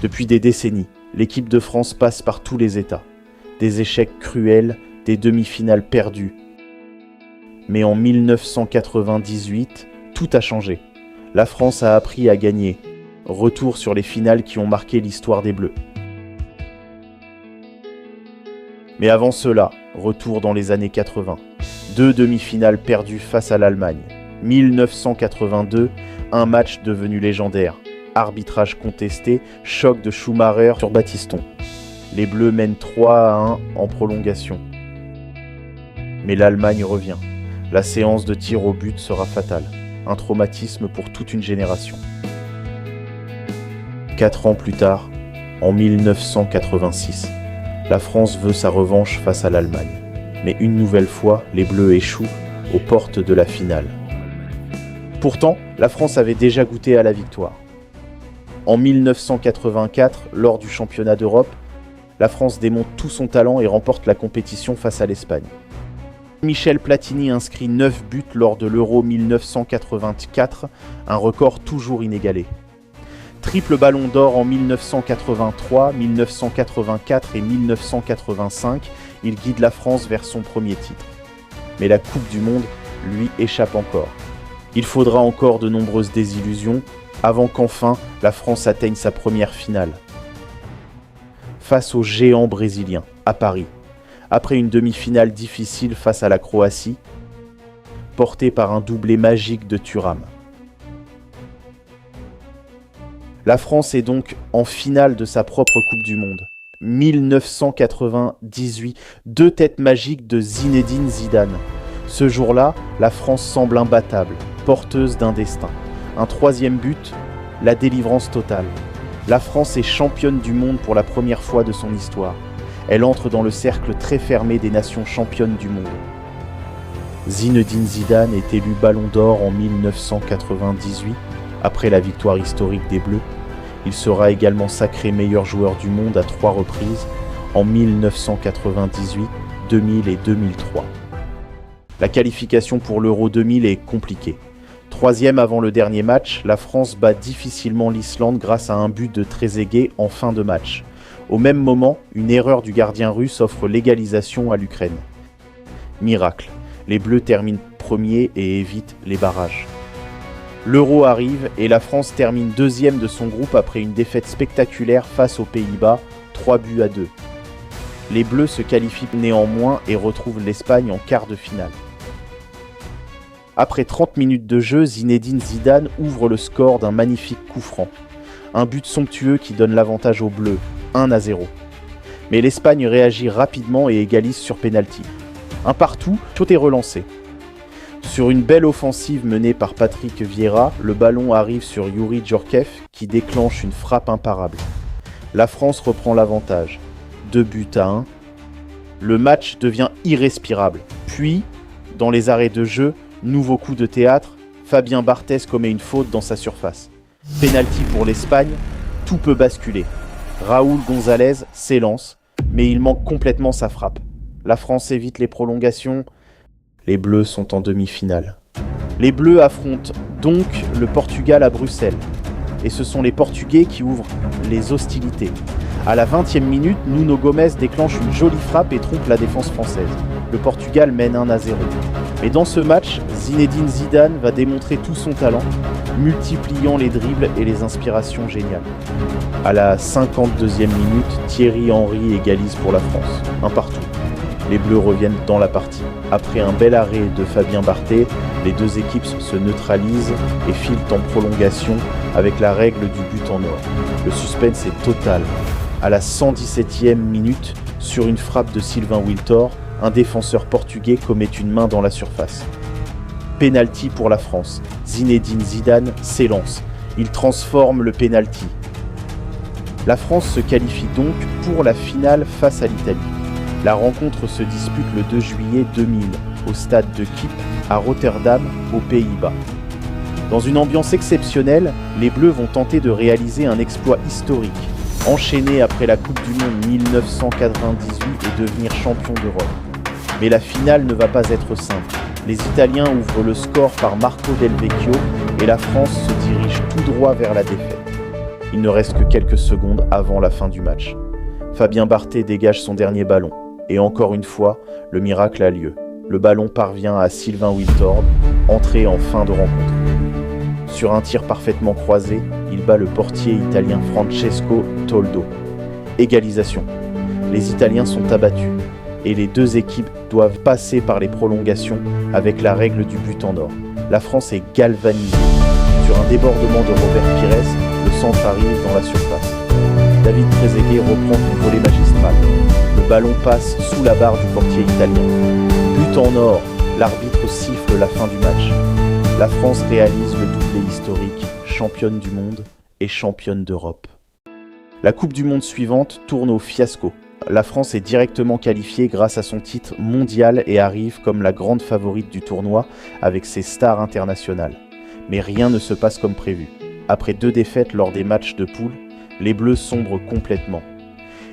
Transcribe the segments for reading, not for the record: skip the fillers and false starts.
Depuis des décennies, l'équipe de France passe par tous les états. Des échecs cruels, des demi-finales perdues. Mais en 1998, tout a changé. La France a appris à gagner. Retour sur les finales qui ont marqué l'histoire des Bleus. Mais avant cela, retour dans les années 80. 2 demi-finales perdues face à l'Allemagne. 1982, un match devenu légendaire. Arbitrage contesté, choc de Schumacher sur Battiston. Les Bleus mènent 3-1 en prolongation. Mais l'Allemagne revient. La séance de tir au but sera fatale. Un traumatisme pour toute une génération. 4 ans plus tard, en 1986, la France veut sa revanche face à l'Allemagne. Mais une nouvelle fois, les Bleus échouent aux portes de la finale. Pourtant, la France avait déjà goûté à la victoire. En 1984, lors du championnat d'Europe, la France démontre tout son talent et remporte la compétition face à l'Espagne. Michel Platini inscrit 9 buts lors de l'Euro 1984, un record toujours inégalé. Triple ballon d'or en 1983, 1984 et 1985, il guide la France vers son premier titre. Mais la Coupe du Monde lui échappe encore. Il faudra encore de nombreuses désillusions avant qu'enfin la France atteigne sa première finale. Face aux géants brésiliens, à Paris, après une demi-finale difficile face à la Croatie, portée par un doublé magique de Thuram. La France est donc en finale de sa propre Coupe du Monde. 1998, 2 têtes magiques de Zinedine Zidane. Ce jour-là, la France semble imbattable, porteuse d'un destin. Un 3e but, la délivrance totale. La France est championne du monde pour la première fois de son histoire. Elle entre dans le cercle très fermé des nations championnes du monde. Zinedine Zidane est élu Ballon d'Or en 1998, après la victoire historique des Bleus. Il sera également sacré meilleur joueur du monde à 3 reprises, en 1998, 2000 et 2003. La qualification pour l'Euro 2000 est compliquée. 3e avant le dernier match, la France bat difficilement l'Islande grâce à un but de Trezeguet en fin de match. Au même moment, une erreur du gardien russe offre l'égalisation à l'Ukraine. Miracle, les Bleus terminent premiers et évitent les barrages. L'Euro arrive et la France termine 2e de son groupe après une défaite spectaculaire face aux Pays-Bas, 3-2. Les Bleus se qualifient néanmoins et retrouvent l'Espagne en quart de finale. Après 30 minutes de jeu, Zinedine Zidane ouvre le score d'un magnifique coup franc. Un but somptueux qui donne l'avantage aux Bleus, 1-0. Mais l'Espagne réagit rapidement et égalise sur pénalty. Un partout, tout est relancé. Sur une belle offensive menée par Patrick Vieira, le ballon arrive sur Youri Djorkaeff qui déclenche une frappe imparable. La France reprend l'avantage, 2-1. Le match devient irrespirable. Puis, dans les arrêts de jeu, nouveau coup de théâtre, Fabien Barthez commet une faute dans sa surface. Pénalty pour l'Espagne, tout peut basculer. Raúl González s'élance, mais il manque complètement sa frappe. La France évite les prolongations. Les Bleus sont en demi-finale. Les Bleus affrontent donc le Portugal à Bruxelles. Et ce sont les Portugais qui ouvrent les hostilités. À la 20e minute, Nuno Gomes déclenche une jolie frappe et trompe la défense française. Le Portugal mène 1-0. Mais dans ce match, Zinedine Zidane va démontrer tout son talent, multipliant les dribbles et les inspirations géniales. À la 52e minute, Thierry Henry égalise pour la France, un partout. Les Bleus reviennent dans la partie. Après un bel arrêt de Fabien Barthez, les deux équipes se neutralisent et filent en prolongation avec la règle du but en or. Le suspense est total. À la 117e minute, sur une frappe de Sylvain Wiltord, un défenseur portugais commet une main dans la surface. Pénalty pour la France. Zinedine Zidane s'élance. Il transforme le pénalty. La France se qualifie donc pour la finale face à l'Italie. La rencontre se dispute le 2 juillet 2000 au stade de Kiep à Rotterdam, aux Pays-Bas. Dans une ambiance exceptionnelle, les Bleus vont tenter de réaliser un exploit historique, enchaîner après la Coupe du Monde 1998 et devenir champion d'Europe. Mais la finale ne va pas être simple. Les Italiens ouvrent le score par Marco Del Vecchio et la France se dirige tout droit vers la défaite. Il ne reste que quelques secondes avant la fin du match. Fabien Barthez dégage son dernier ballon. Et encore une fois, le miracle a lieu. Le ballon parvient à Sylvain Wiltord, entré en fin de rencontre. Sur un tir parfaitement croisé, il bat le portier italien Francesco Toldo. Égalisation. Les Italiens sont abattus et les deux équipes doivent passer par les prolongations avec la règle du but en or. La France est galvanisée. Sur un débordement de Robert Pires, le centre arrive dans la surface. David Trezeguet reprend une volée magistrale. Le ballon passe sous la barre du portier italien. But en or, l'arbitre siffle la fin du match. La France réalise le doublé historique, championne du monde et championne d'Europe. La Coupe du Monde suivante tourne au fiasco. La France est directement qualifiée grâce à son titre mondial et arrive comme la grande favorite du tournoi avec ses stars internationales. Mais rien ne se passe comme prévu. Après 2 défaites lors des matchs de poule, les Bleus sombrent complètement.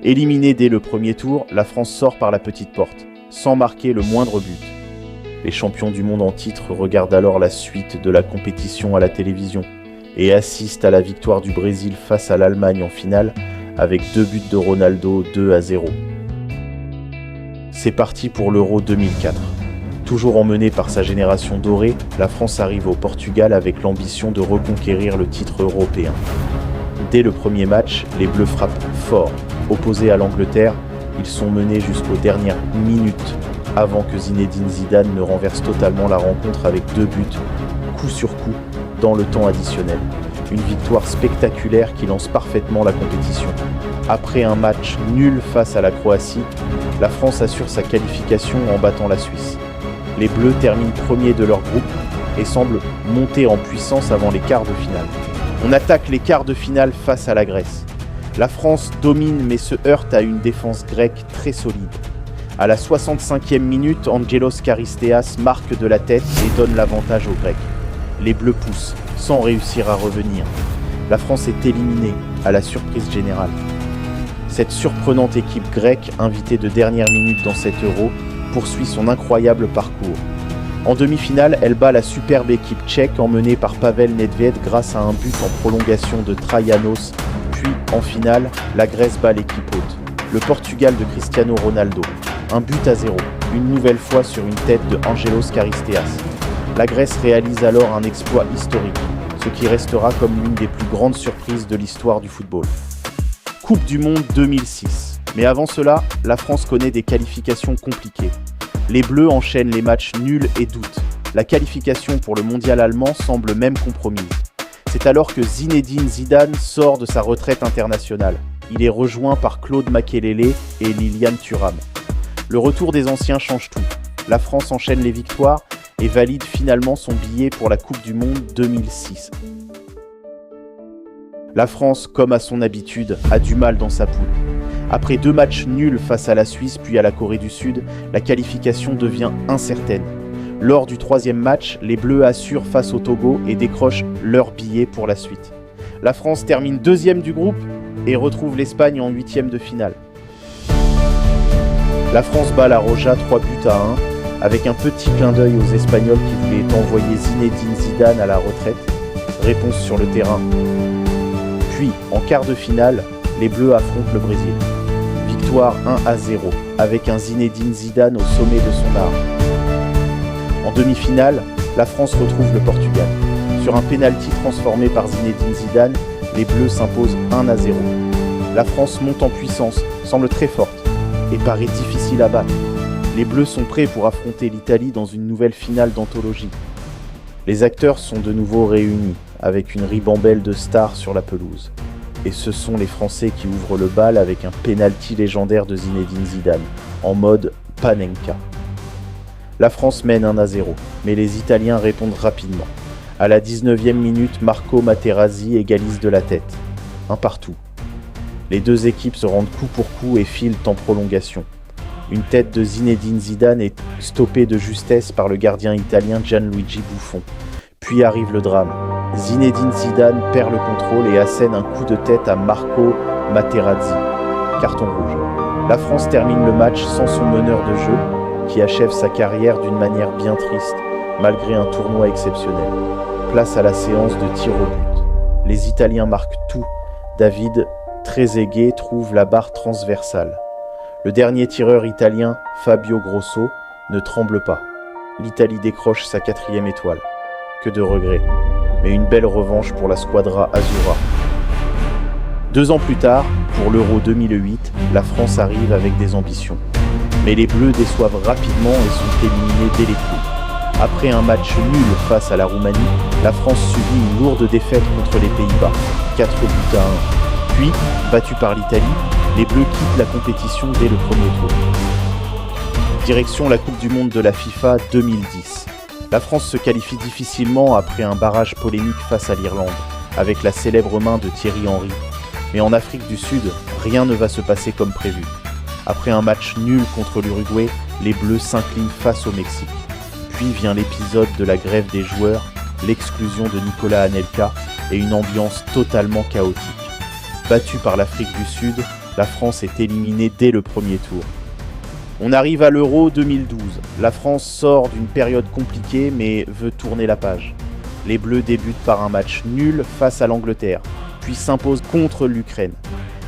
Éliminée dès le premier tour, la France sort par la petite porte, sans marquer le moindre but. Les champions du monde en titre regardent alors la suite de la compétition à la télévision et assistent à la victoire du Brésil face à l'Allemagne en finale avec 2 buts de Ronaldo, 2-0. C'est parti pour l'Euro 2004. Toujours emmenée par sa génération dorée, la France arrive au Portugal avec l'ambition de reconquérir le titre européen. Dès le premier match, les Bleus frappent fort. Opposés à l'Angleterre, ils sont menés jusqu'aux dernières minutes avant que Zinedine Zidane ne renverse totalement la rencontre avec 2 buts, coup sur coup, dans le temps additionnel. Une victoire spectaculaire qui lance parfaitement la compétition. Après un match nul face à la Croatie, la France assure sa qualification en battant la Suisse. Les Bleus terminent premiers de leur groupe et semblent monter en puissance avant les quarts de finale. On attaque les quarts de finale face à la Grèce. La France domine mais se heurte à une défense grecque très solide. À la 65e minute, Angelos Charisteas marque de la tête et donne l'avantage aux Grecs. Les Bleus poussent, sans réussir à revenir. La France est éliminée, à la surprise générale. Cette surprenante équipe grecque, invitée de dernière minute dans cet Euro, poursuit son incroyable parcours. En demi-finale, elle bat la superbe équipe tchèque emmenée par Pavel Nedved grâce à un but en prolongation de Traianos. Puis, en finale, la Grèce bat l'équipe hôte, le Portugal de Cristiano Ronaldo. 1-0, une nouvelle fois sur une tête de Angelos Charisteas. La Grèce réalise alors un exploit historique, ce qui restera comme l'une des plus grandes surprises de l'histoire du football. Coupe du Monde 2006. Mais avant cela, la France connaît des qualifications compliquées. Les Bleus enchaînent les matchs nuls et doutent. La qualification pour le mondial allemand semble même compromise. C'est alors que Zinedine Zidane sort de sa retraite internationale. Il est rejoint par Claude Makélélé et Liliane Thuram. Le retour des anciens change tout. La France enchaîne les victoires et valide finalement son billet pour la Coupe du Monde 2006. La France, comme à son habitude, a du mal dans sa poule. Après 2 matchs nuls face à la Suisse puis à la Corée du Sud, la qualification devient incertaine. Lors du 3e match, les Bleus assurent face au Togo et décrochent leur billet pour la suite. La France termine 2e du groupe et retrouve l'Espagne en 8e de finale. La France bat la Roja 3-1 avec un petit clin d'œil aux Espagnols qui voulaient envoyer Zinedine Zidane à la retraite. Réponse sur le terrain. Puis, en quart de finale, les Bleus affrontent le Brésil. Victoire 1-0 avec un Zinedine Zidane au sommet de son art. En demi-finale, la France retrouve le Portugal. Sur un pénalty transformé par Zinedine Zidane, les Bleus s'imposent 1-0. La France monte en puissance, semble très forte et paraît difficile à battre. Les Bleus sont prêts pour affronter l'Italie dans une nouvelle finale d'anthologie. Les acteurs sont de nouveau réunis, avec une ribambelle de stars sur la pelouse. Et ce sont les Français qui ouvrent le bal avec un pénalty légendaire de Zinedine Zidane, en mode Panenka. La France mène 1-0, mais les Italiens répondent rapidement. À la 19e minute, Marco Materazzi égalise de la tête. 1-1. Les deux équipes se rendent coup pour coup et filent en prolongation. Une tête de Zinedine Zidane est stoppée de justesse par le gardien italien Gianluigi Buffon. Puis arrive le drame. Zinedine Zidane perd le contrôle et assène un coup de tête à Marco Materazzi. Carton rouge. La France termine le match sans son meneur de jeu, qui achève sa carrière d'une manière bien triste, malgré un tournoi exceptionnel. Place à la séance de tir au but. Les Italiens marquent tout, David Trezeguet trouve la barre transversale. Le dernier tireur italien, Fabio Grosso, ne tremble pas. L'Italie décroche sa 4e étoile. Que de regrets, mais une belle revanche pour la Squadra Azzurra. 2 ans plus tard, pour l'Euro 2008, la France arrive avec des ambitions. Mais les Bleus déçoivent rapidement et sont éliminés dès les poules. Après un match nul face à la Roumanie, la France subit une lourde défaite contre les Pays-Bas, 4-1. Puis, battue par l'Italie, les Bleus quittent la compétition dès le premier tour. Direction la Coupe du Monde de la FIFA 2010. La France se qualifie difficilement après un barrage polémique face à l'Irlande, avec la célèbre main de Thierry Henry. Mais en Afrique du Sud, rien ne va se passer comme prévu. Après un match nul contre l'Uruguay, les Bleus s'inclinent face au Mexique. Puis vient l'épisode de la grève des joueurs, l'exclusion de Nicolas Anelka et une ambiance totalement chaotique. Battue par l'Afrique du Sud, la France est éliminée dès le premier tour. On arrive à l'Euro 2012. La France sort d'une période compliquée mais veut tourner la page. Les Bleus débutent par un match nul face à l'Angleterre, puis s'imposent contre l'Ukraine.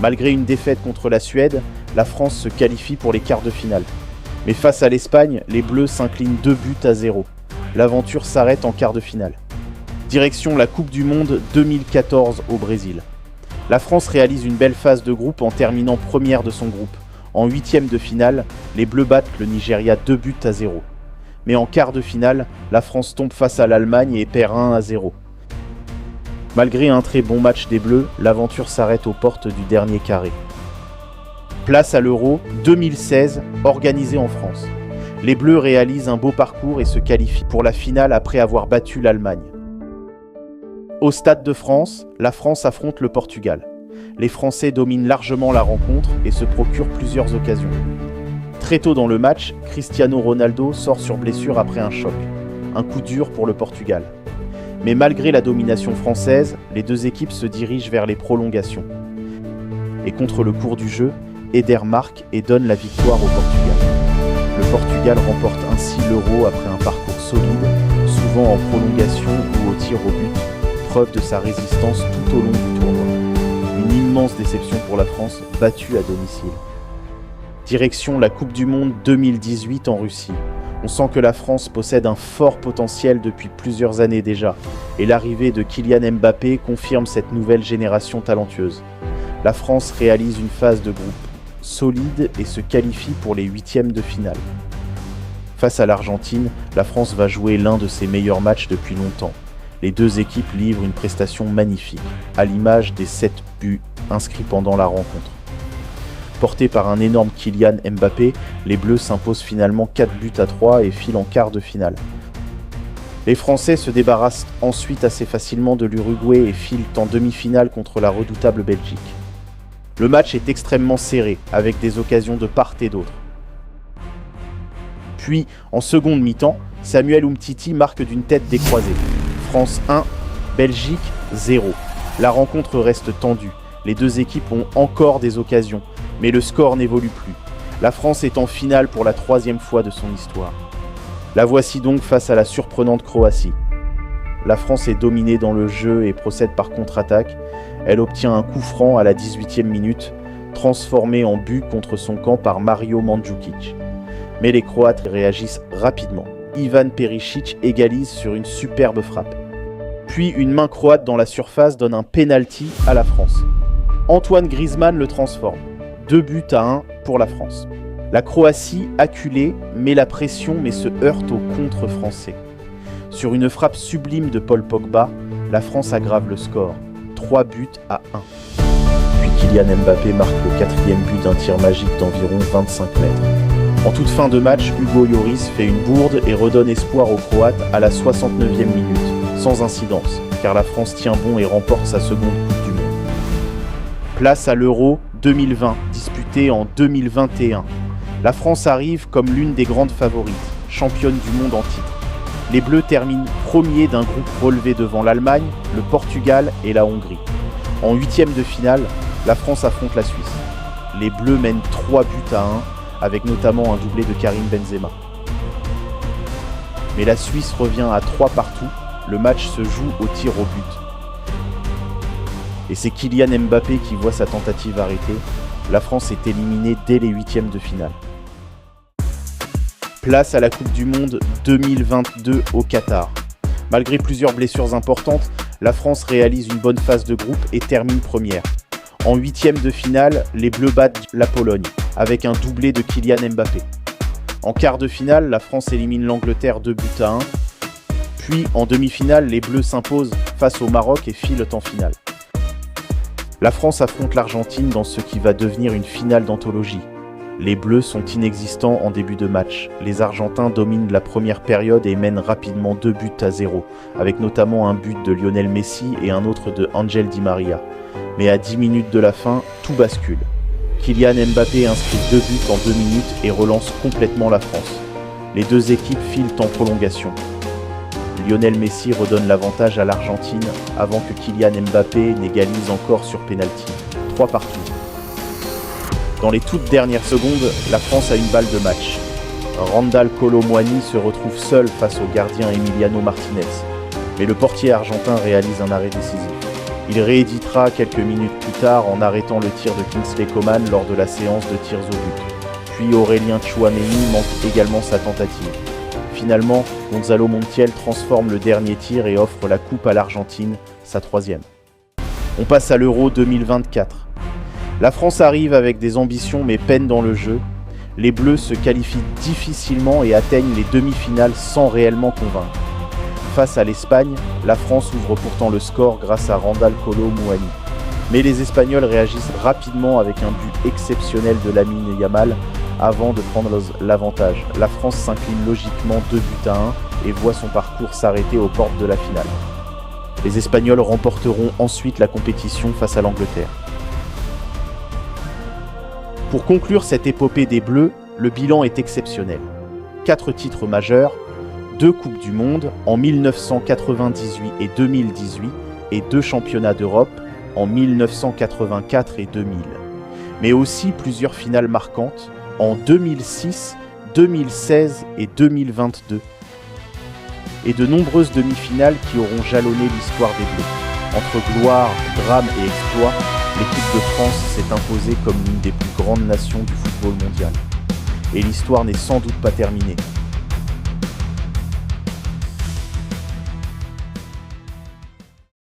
Malgré une défaite contre la Suède, la France se qualifie pour les quarts de finale. Mais face à l'Espagne, les Bleus s'inclinent 2-0. L'aventure s'arrête en quart de finale. Direction la Coupe du Monde 2014 au Brésil. La France réalise une belle phase de groupe en terminant première de son groupe. En 8e de finale, les Bleus battent le Nigeria 2-0. Mais en quart de finale, la France tombe face à l'Allemagne et perd 1-0. Malgré un très bon match des Bleus, l'aventure s'arrête aux portes du dernier carré. Place à l'Euro 2016, organisé en France. Les Bleus réalisent un beau parcours et se qualifient pour la finale après avoir battu l'Allemagne. Au Stade de France, la France affronte le Portugal. Les Français dominent largement la rencontre et se procurent plusieurs occasions. Très tôt dans le match, Cristiano Ronaldo sort sur blessure après un choc. Un coup dur pour le Portugal. Mais malgré la domination française, les deux équipes se dirigent vers les prolongations. Et contre le cours du jeu, Eder marque et donne la victoire au Portugal. Le Portugal remporte ainsi l'Euro après un parcours solide, souvent en prolongation ou au tir au but, preuve de sa résistance tout au long du tournoi. Une immense déception pour la France, battue à domicile. Direction la Coupe du Monde 2018 en Russie. On sent que la France possède un fort potentiel depuis plusieurs années déjà, et l'arrivée de Kylian Mbappé confirme cette nouvelle génération talentueuse. La France réalise une phase de groupe solide et se qualifie pour les 8e de finale. Face à l'Argentine, la France va jouer l'un de ses meilleurs matchs depuis longtemps. Les deux équipes livrent une prestation magnifique, à l'image des 7 buts inscrits pendant la rencontre. Portés par un énorme Kylian Mbappé, les Bleus s'imposent finalement 4-3 et filent en quart de finale. Les Français se débarrassent ensuite assez facilement de l'Uruguay et filent en demi-finale contre la redoutable Belgique. Le match est extrêmement serré, avec des occasions de part et d'autre. Puis, en seconde mi-temps, Samuel Umtiti marque d'une tête décroisée. France 1, Belgique 0. La rencontre reste tendue. Les deux équipes ont encore des occasions, mais le score n'évolue plus. La France est en finale pour la 3e fois de son histoire. La voici donc face à la surprenante Croatie. La France est dominée dans le jeu et procède par contre-attaque. Elle obtient un coup franc à la 18e minute, transformé en but contre son camp par Mario Mandžukić. Mais les Croates réagissent rapidement. Ivan Perisic égalise sur une superbe frappe. Puis une main croate dans la surface donne un penalty à la France. Antoine Griezmann le transforme. 2-1 pour la France. La Croatie, acculée, met la pression mais se heurte au contre français. Sur une frappe sublime de Paul Pogba, la France aggrave le score. 3-1. Puis Kylian Mbappé marque le 4e but d'un tir magique d'environ 25 mètres. En toute fin de match, Hugo Lloris fait une bourde et redonne espoir aux Croates à la 69e minute, sans incidence, car la France tient bon et remporte sa seconde Coupe du Monde. Place à l'Euro 2020, disputé en 2021. La France arrive comme l'une des grandes favorites, championne du monde en titre. Les Bleus terminent premiers d'un groupe relevé devant l'Allemagne, le Portugal et la Hongrie. En 8e de finale, la France affronte la Suisse. Les Bleus mènent 3-1, avec notamment un doublé de Karim Benzema. Mais la Suisse revient à 3 partout, le match se joue au tir au but. Et c'est Kylian Mbappé qui voit sa tentative arrêtée. La France est éliminée dès les huitièmes de finale. Place à la Coupe du Monde 2022 au Qatar. Malgré plusieurs blessures importantes, la France réalise une bonne phase de groupe et termine première. En huitièmes de finale, les Bleus battent la Pologne, avec un doublé de Kylian Mbappé. En quart de finale, la France élimine l'Angleterre 2-1. Puis, en demi-finale, les Bleus s'imposent face au Maroc et filent en finale. La France affronte l'Argentine dans ce qui va devenir une finale d'anthologie. Les Bleus sont inexistants en début de match. Les Argentins dominent la première période et mènent rapidement 2-0, avec notamment un but de Lionel Messi et un autre de Ángel Di María. Mais à 10 minutes de la fin, tout bascule. Kylian Mbappé inscrit 2 buts en 2 minutes et relance complètement la France. Les deux équipes filent en prolongation. Lionel Messi redonne l'avantage à l'Argentine avant que Kylian Mbappé n'égalise encore sur pénalty. 3-3. Dans les toutes dernières secondes, la France a une balle de match. Randal Kolo Muani se retrouve seul face au gardien Emiliano Martinez. Mais le portier argentin réalise un arrêt décisif. Il rééditera quelques minutes plus tard en arrêtant le tir de Kingsley Coman lors de la séance de tirs au but. Puis Aurélien Tchouaméni manque également sa tentative. Finalement, Gonzalo Montiel transforme le dernier tir et offre la coupe à l'Argentine, sa 3e. On passe à l'Euro 2024. La France arrive avec des ambitions mais peine dans le jeu. Les Bleus se qualifient difficilement et atteignent les demi-finales sans réellement convaincre. Face à l'Espagne, la France ouvre pourtant le score grâce à Randal Kolo Muani. Mais les Espagnols réagissent rapidement avec un but exceptionnel de Lamine Yamal avant de prendre l'avantage. La France s'incline logiquement 2-1 et voit son parcours s'arrêter aux portes de la finale. Les Espagnols remporteront ensuite la compétition face à l'Angleterre. Pour conclure cette épopée des Bleus, le bilan est exceptionnel. 4 titres majeurs, 2 Coupes du Monde en 1998 et 2018 et 2 championnats d'Europe en 1984 et 2000. Mais aussi plusieurs finales marquantes en 2006, 2016 et 2022. Et de nombreuses demi-finales qui auront jalonné l'histoire des Bleus. Entre gloire, drame et exploit, l'équipe de France s'est imposée comme l'une des plus grandes nations du football mondial. Et l'histoire n'est sans doute pas terminée.